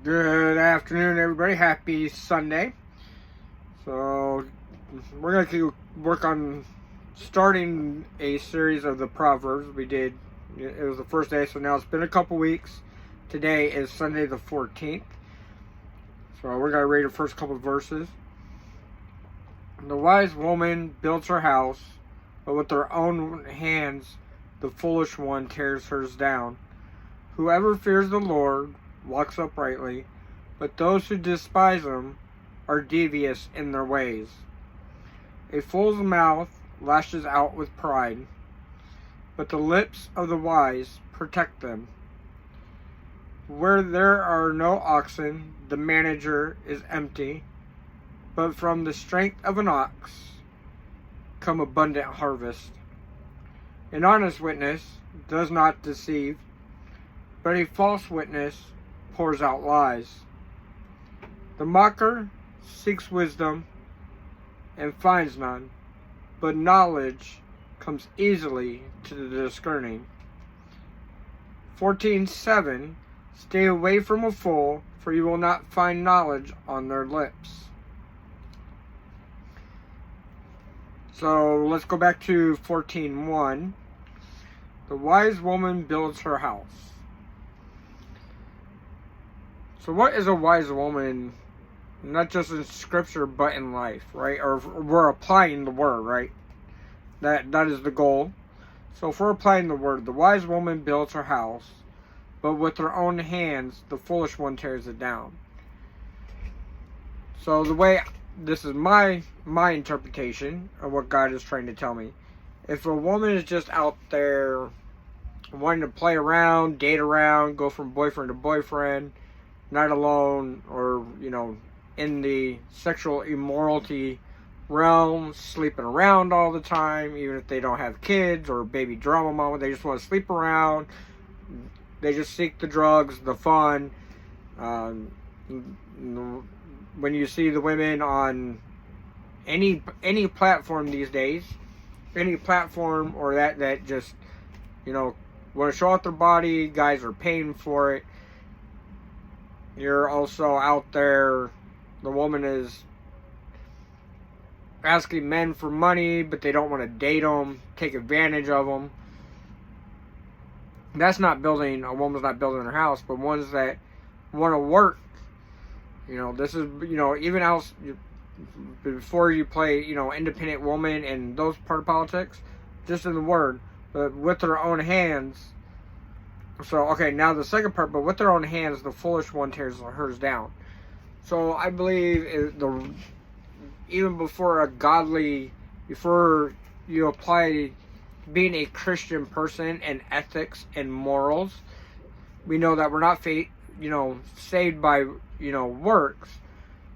Good afternoon, everybody. Happy Sunday. So, we're going to work on starting a series of the Proverbs. It was the first day, so now it's been a couple weeks. Today is Sunday the 14th. So, we're going to read the first couple verses. The wise woman builds her house, but with her own hands the foolish one tears hers down. Whoever fears the Lord walks uprightly, but those who despise him are devious in their ways. A fool's mouth lashes out with pride, but the lips of the wise protect them. Where there are no oxen, the manager is empty, but from the strength of an ox come abundant harvest. An honest witness does not deceive, but a false witness pours out lies. The mocker seeks wisdom and finds none, but knowledge comes easily to the discerning. 14:7 Stay away from a fool, for you will not find knowledge on their lips. So let's go back to 14:1. The wise woman builds her house. So what is a wise woman, not just in scripture, but in life, right? Or if we're applying the word, right? That is the goal. So if we're applying the word, the wise woman builds her house, but with her own hands, the foolish one tears it down. So this is my interpretation of what God is trying to tell me. If a woman is just out there wanting to play around, date around, go from boyfriend to boyfriend, not alone, or, in the sexual immorality realm, sleeping around all the time, even if they don't have kids or baby drama mama, they just want to sleep around. They just seek the drugs, the fun. When you see the women on any platform these days, any platform or that just, want to show off their body, guys are paying for it. You're also out there, the woman is asking men for money, but they don't want to date them, take advantage of them. A woman's not building her house, but ones that want to work. This is, even else, before you play, independent woman and those part of politics, just in the word, but with their own hands. So, okay, now the second part, but with their own hands, the foolish one tears hers down. So, I believe even before you apply being a Christian person and ethics and morals, we know that we're not saved by, works,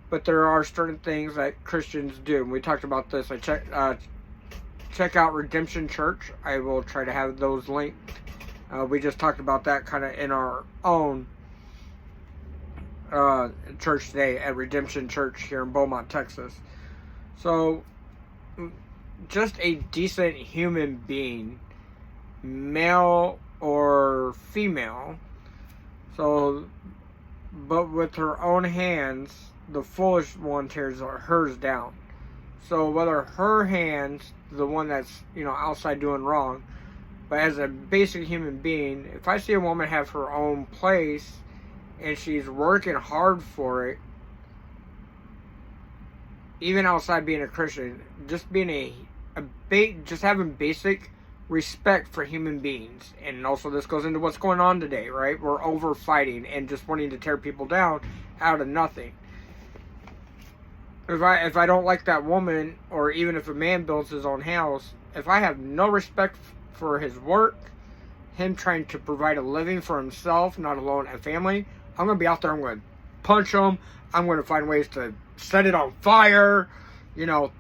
but there are certain things that Christians do. And we talked about this. Check out Redemption Church. I will try to have those linked. We just talked about that kind of in our own church today at Redemption Church here in Beaumont, Texas. So, just a decent human being, male or female. So, but with her own hands, the foolish one tears hers down. So whether her hands, the one that's, outside doing wrong, but as a basic human being, if I see a woman have her own place and she's working hard for it, even outside being a Christian, just being just having basic respect for human beings. And also this goes into what's going on today, right? We're over fighting and just wanting to tear people down out of nothing. If I don't like that woman, or even if a man builds his own house, if I have no respect for his work, him trying to provide a living for himself, not alone a family, I'm going to be out there, I'm going to punch him, I'm going to find ways to set it on fire,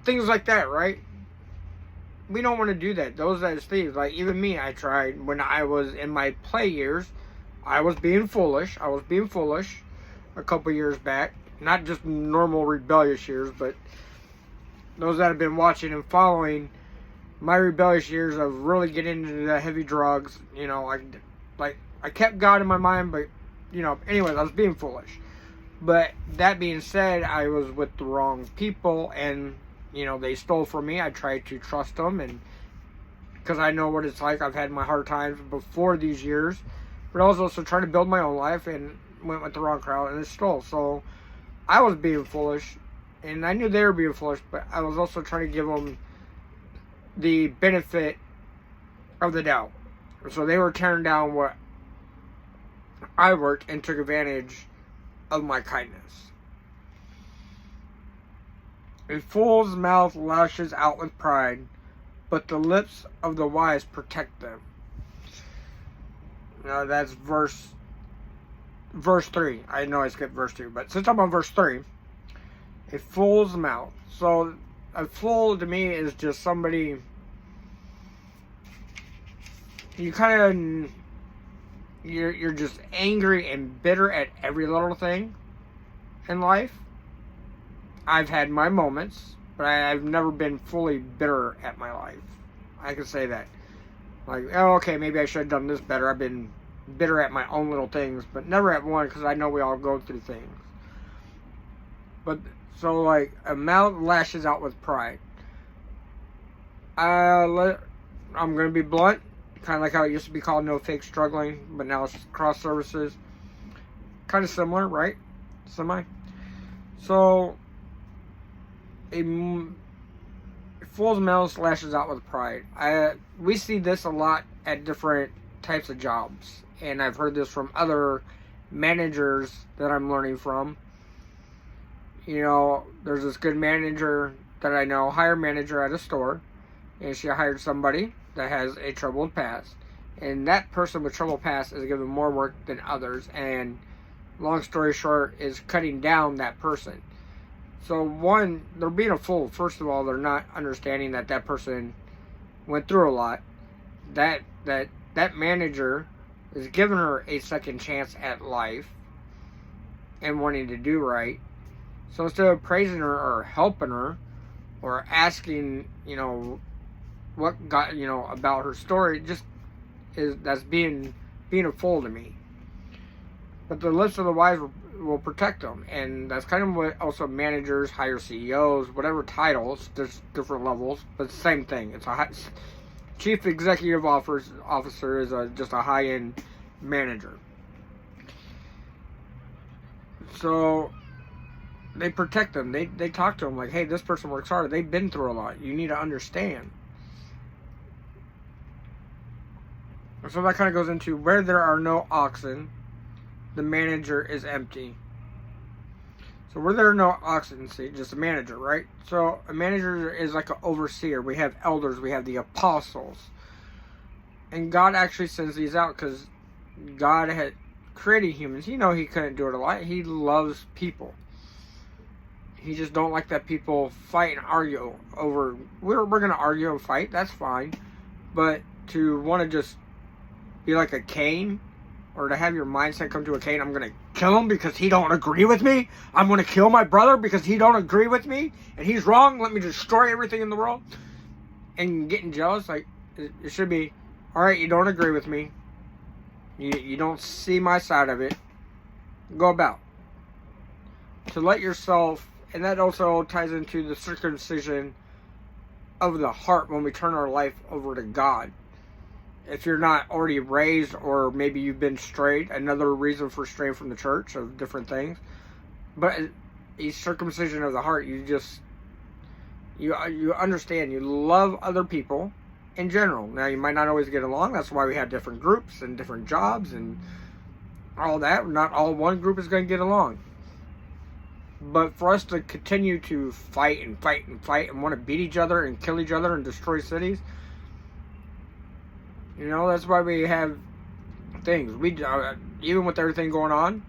things like that, right? We don't want to do that. Those that thieves, like even me, I tried when I was in my play years, I was being foolish a couple years back. Not just normal rebellious years, but those that have been watching and following my rebellious years of really getting into the heavy drugs, I kept God in my mind, but, anyways, I was being foolish. But that being said, I was with the wrong people, and they stole from me. I tried to trust them, and because I know what it's like. I've had my hard times before these years, but I was also trying to build my own life and went with the wrong crowd and it stole. So I was being foolish, and I knew they were being foolish, but I was also trying to give them the benefit of the doubt. So they were tearing down what I worked and took advantage of my kindness. A fool's mouth lashes out with pride, but the lips of the wise protect them. Now that's verse 3. I know I skipped verse 2, but since I'm on verse 3, a fool's mouth. So a fool to me is just somebody you're just angry and bitter at every little thing in life. I've had my moments, but I've never been fully bitter at my life. I can say that. Like, oh, okay, maybe I should have done this better. I've been bitter at my own little things, but never at one, because I know we all go through things. But, so, like, a mouth lashes out with pride. I'm going to be blunt. Kind of like how it used to be called no fake struggling, but now it's cross services. Kind of similar, right? Semi. So, a fool's mouth lashes out with pride. We see this a lot at different types of jobs, and I've heard this from other managers that I'm learning from. There's this good manager that I know, hire manager at a store, and she hired somebody that has a troubled past, and that person with troubled past is given more work than others, and long story short is cutting down that person. So one, they're being a fool. First of all, they're not understanding that person went through a lot. That manager is giving her a second chance at life and wanting to do right. So instead of praising her or helping her or asking, what got, about her story, that's being a fool to me. But the lips of the wise will protect them, and that's kind of what also managers hire, CEOs, whatever titles. There's different levels, but it's the same thing. It's chief executive officer is just a high-end manager. So they protect them. They talk to them like, hey, this person works hard. They've been through a lot. You need to understand. So that kind of goes into where there are no oxen, the manager is empty. So where there are no oxen, see, just a manager, right? So a manager is like an overseer. We have elders, we have the apostles. And God actually sends these out because God had created humans. He couldn't do it a lot. He loves people. He just don't like that people fight and argue over, we're going to argue and fight, that's fine. But to want to just be like a Cain, or to have your mindset come to a Cain, I'm going to kill him because he don't agree with me. I'm going to kill my brother because he don't agree with me. And he's wrong. Let me destroy everything in the world. And getting jealous, like, it should be, all right, you don't agree with me. You don't see my side of it. Go about. To let yourself, and that also ties into the circumcision of the heart when we turn our life over to God. If you're not already raised, or maybe you've been strayed, another reason for straying from the church of different things. But a circumcision of the heart, you understand, you love other people in general. Now, you might not always get along. That's why we have different groups and different jobs and all that. Not all one group is going to get along. But for us to continue to fight and fight and fight and want to beat each other and kill each other and destroy cities, that's why we have things. We even with everything going on,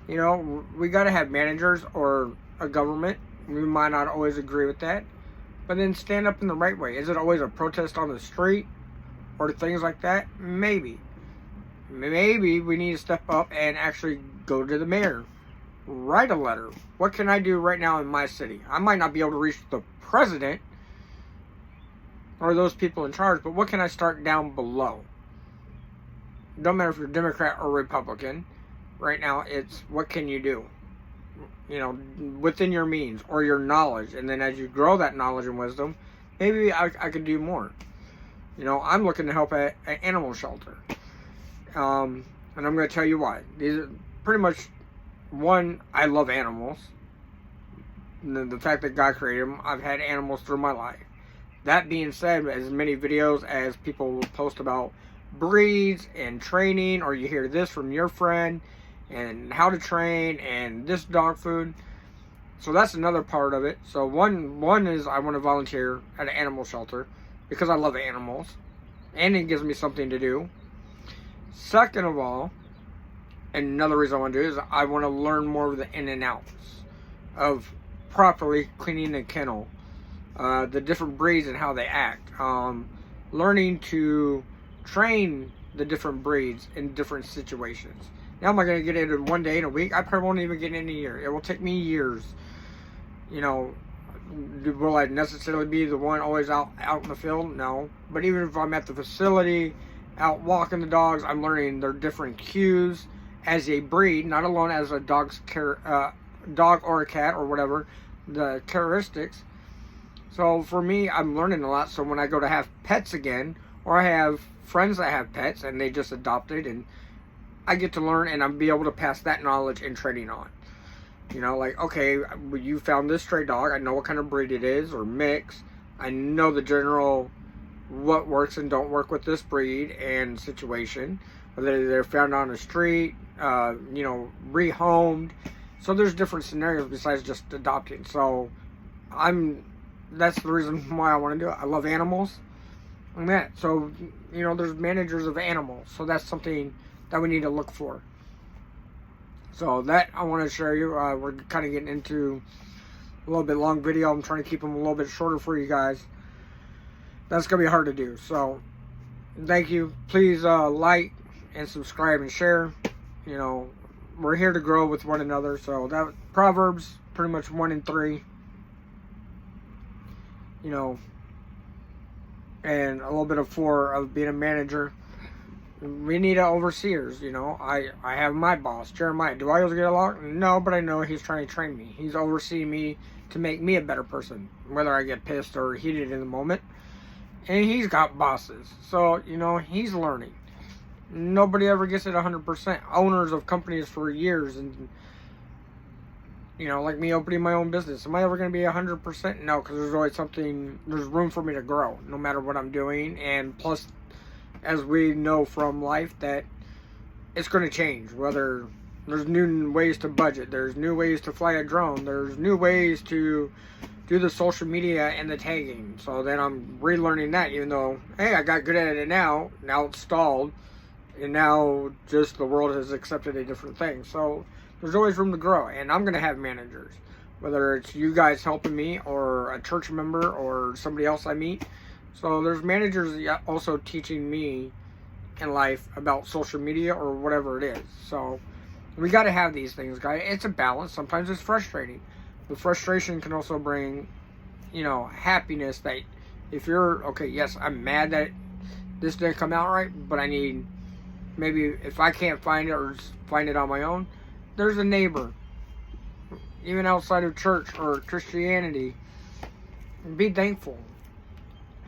we got to have managers or a government. We might not always agree with that, but then stand up in the right way. Is it always a protest on the street or things like that? Maybe we need to step up and actually go to the mayor, write a letter. What can I do right now in my city? I might not be able to reach the president or those people in charge, but what can I start down below? Don't matter if you're Democrat or Republican. Right now, it's what can you do? within your means or your knowledge. And then as you grow that knowledge and wisdom, maybe I could do more. I'm looking to help at an animal shelter. And I'm going to tell you why. These are pretty much, one, I love animals. The fact that God created them, I've had animals through my life. That being said, as many videos as people will post about breeds and training, or you hear this from your friend, and how to train, and this dog food. So that's another part of it. So one is I want to volunteer at an animal shelter because I love animals, and it gives me something to do. Second of all, another reason I want to do is I want to learn more of the in and outs of properly cleaning a kennel, the different breeds and how they act, learning to train the different breeds in different situations. Now, am I going to get it in one day, in a week? I probably won't even get it in a year. It will take me years. Will I necessarily be the one always out in the field? No. But even if I'm at the facility, out walking the dogs, I'm learning their different cues as a breed, not alone as a dog or a cat or whatever, the characteristics. So for me, I'm learning a lot. So when I go to have pets again, or I have friends that have pets and they just adopted, and I get to learn and I'll be able to pass that knowledge and training on. Like, okay, you found this stray dog. I know what kind of breed it is or mix. I know the general what works and don't work with this breed and situation. Whether they're found on the street, rehomed. So there's different scenarios besides just adopting. So that's the reason why I want to do it. I love animals. And that. So, there's managers of animals. So that's something that we need to look for. So that I want to share you. We're kind of getting into a little bit long video. I'm trying to keep them a little bit shorter for you guys. That's going to be hard to do. So thank you. Please like and subscribe and share. We're here to grow with one another. So that Proverbs, pretty much 1 and 3. And a little bit of 4 of being a manager. We need overseers, I have my boss, Jeremiah. Do I always get along? No, but I know he's trying to train me. He's overseeing me to make me a better person, whether I get pissed or heated in the moment. And he's got bosses. So, he's learning. Nobody ever gets it 100%. Owners of companies for years, and like me opening my own business. Am I ever going to be 100%? No, because there's always there's room for me to grow, no matter what I'm doing. And plus, as we know from life, that it's going to change. Whether there's new ways to budget, there's new ways to fly a drone, there's new ways to do the social media and the tagging. So then I'm relearning that, even though, hey, I got good at it now it's stalled, and now just the world has accepted a different thing. So there's always room to grow, and I'm going to have managers, whether it's you guys helping me or a church member or somebody else I meet. So there's managers also teaching me in life about social media or whatever it is. So we got to have these things, guys. It's a balance. Sometimes it's frustrating. But frustration can also bring, happiness. That if you're, okay, yes, I'm mad that this didn't come out right, but I need, maybe if I can't find it or find it on my own, there's a neighbor. Even outside of church or Christianity, be thankful.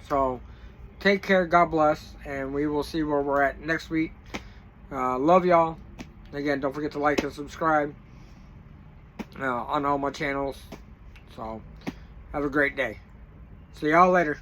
So, take care, God bless, and we will see where we're at next week. Love y'all. Again, don't forget to like and subscribe on all my channels. So, have a great day. See y'all later.